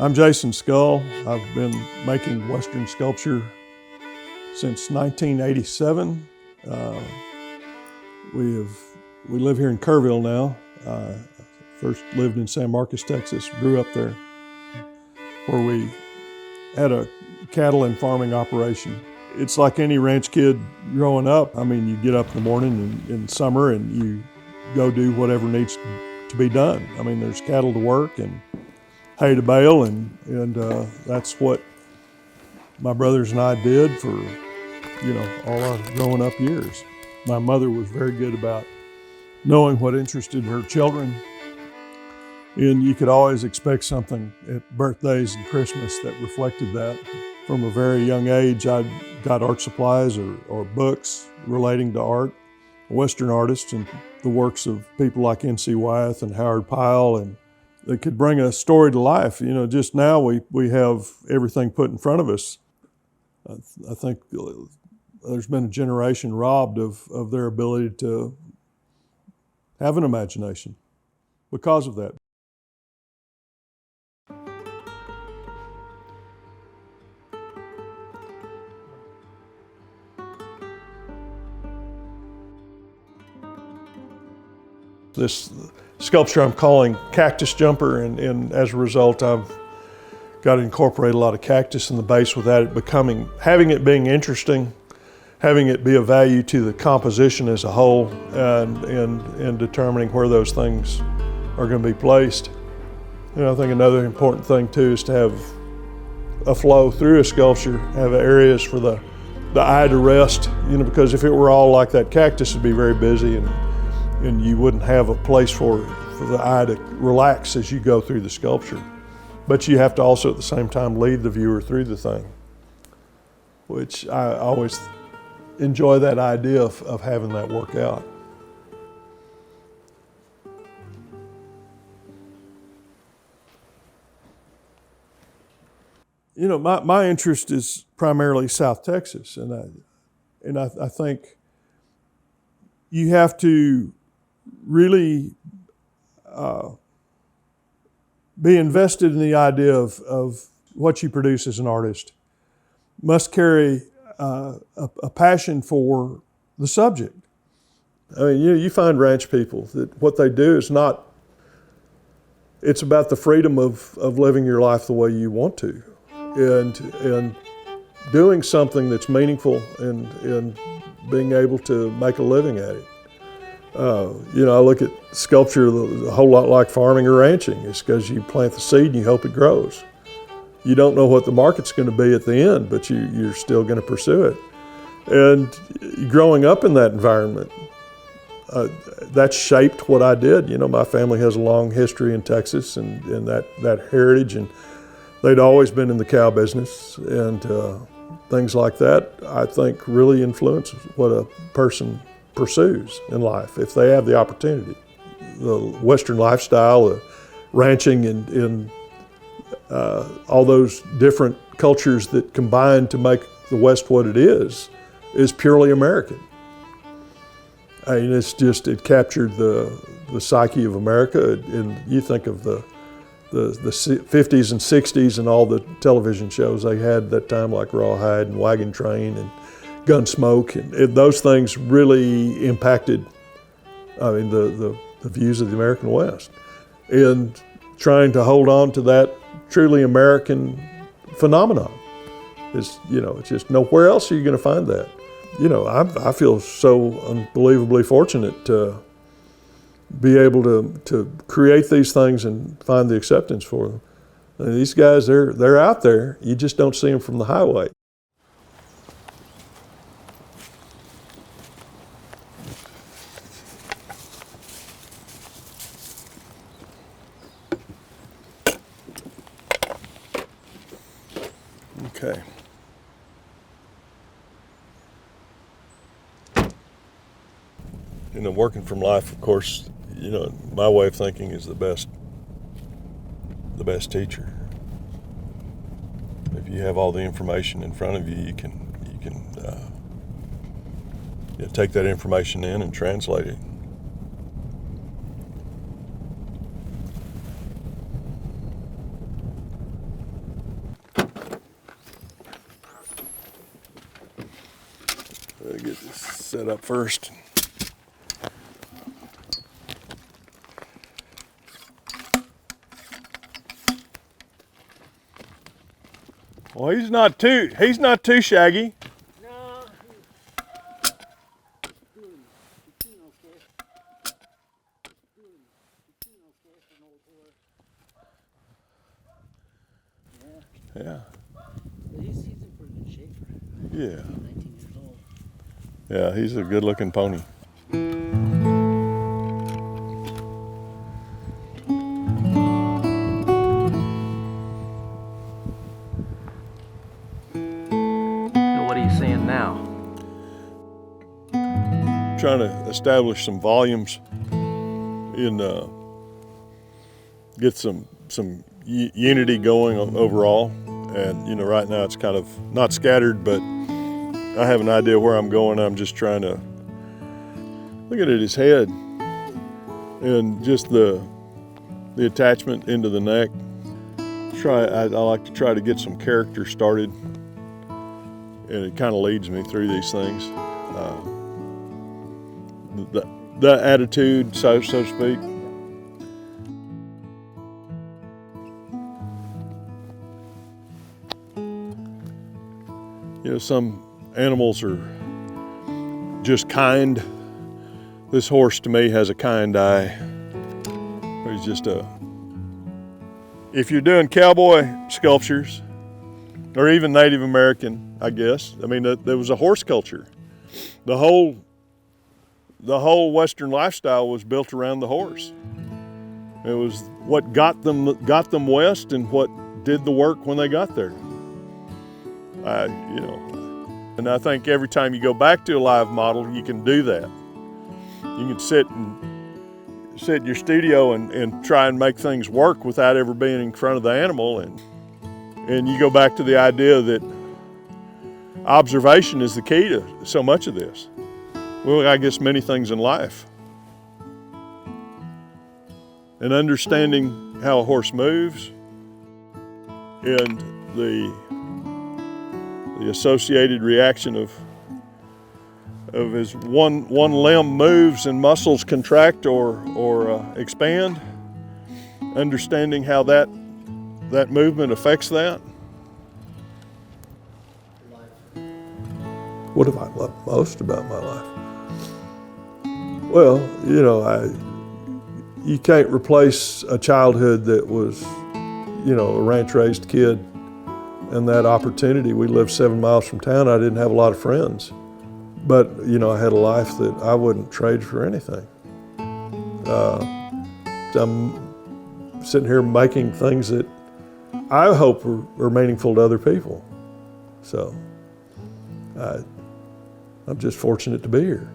I'm Jason Scull. I've been making Western sculpture since 1987. We live here in Kerrville now. First lived in San Marcos, Texas, grew up there, where we had a cattle and farming operation. It's like any ranch kid growing up. I mean, you get up in the morning in summer and you go do whatever needs to be done. I mean, there's cattle to work and hay to bale, and that's what my brothers and I did for, all our growing up years. My mother was very good about knowing what interested her children, and you could always expect something at birthdays and Christmas that reflected that. From a very young age, I got art supplies or books relating to art, Western artists, and the works of people like N.C. Wyeth and Howard Pyle, and they could bring a story to life. Just now we have everything put in front of us. I think there's been a generation robbed of their ability to have an imagination because of that. This sculpture I'm calling Cactus Jumper, and as a result I've got to incorporate a lot of cactus in the base without it having it being interesting, having it be of value to the composition as a whole, and determining where those things are going to be placed. I think another important thing too is to have a flow through a sculpture, have areas for the eye to rest, because if it were all like that cactus, it'd be very busy, and you wouldn't have a place for the eye to relax as you go through the sculpture. But you have to also at the same time lead the viewer through the thing, which I always enjoy that idea of having that work out. My interest is primarily South Texas, and I think you have to really be invested in the idea of what you produce as an artist. Must carry a passion for the subject. I mean, you find ranch people that what they do is not, it's about the freedom of living your life the way you want to, and doing something that's meaningful and being able to make a living at it. I look at sculpture a whole lot like farming or ranching. It's because you plant the seed and you hope it grows. You don't know what the market's going to be at the end, but you're still going to pursue it. And growing up in that environment, that shaped what I did. My family has a long history in Texas and that heritage, and they'd always been in the cow business, and things like that, I think, really influence what a person pursues in life if they have the opportunity. The Western lifestyle, ranching, and all those different cultures that combine to make the West what it is purely American. I mean, it captured the psyche of America, and you think of the 50s and 60s and all the television shows they had at that time, like Rawhide and Wagon Train and Gunsmoke, and those things really impacted, the views of the American West. And trying to hold on to that truly American phenomenon is, it's just nowhere else are you going to find that. I feel so unbelievably fortunate to be able to create these things and find the acceptance for them. And these guys, they're out there. You just don't see them from the highway. Okay. Working from life, of course, my way of thinking is the best teacher. If you have all the information in front of you, you can take that information in and translate it. Gotta get this set up first. Well, he's not too shaggy. No, he's doing okay. Doing okay for an old horse. Yeah. But he's in pretty good shape. Yeah. 19 years old. Yeah, he's a good-looking pony. What are you saying now? Trying to establish some volumes in get some unity going overall. And right now it's kind of not scattered, but I have an idea where I'm going. I'm just trying to look at his head and just the attachment into the neck. I like to try to get some character started, and it kind of leads me through these things. The attitude, so to speak. Some animals are just kind. This horse to me has a kind eye. He's just if you're doing cowboy sculptures, or even Native American, I guess. I mean, there was a horse culture. The whole Western lifestyle was built around the horse. It was what got them west and what did the work when they got there. And I think every time you go back to a live model, you can do that. You can sit in your studio and try and make things work without ever being in front of the animal. And you go back to the idea that observation is the key to so much of this. Well, I guess many things in life. And understanding how a horse moves and the associated reaction of as one limb moves and muscles contract or expand, understanding how that movement affects that. What have I loved most about my life? Well, you can't replace a childhood that was, a ranch-raised kid. And that opportunity, we lived 7 miles from town. I didn't have a lot of friends, but I had a life that I wouldn't trade for anything. I'm sitting here making things that I hope are meaningful to other people. So I'm just fortunate to be here.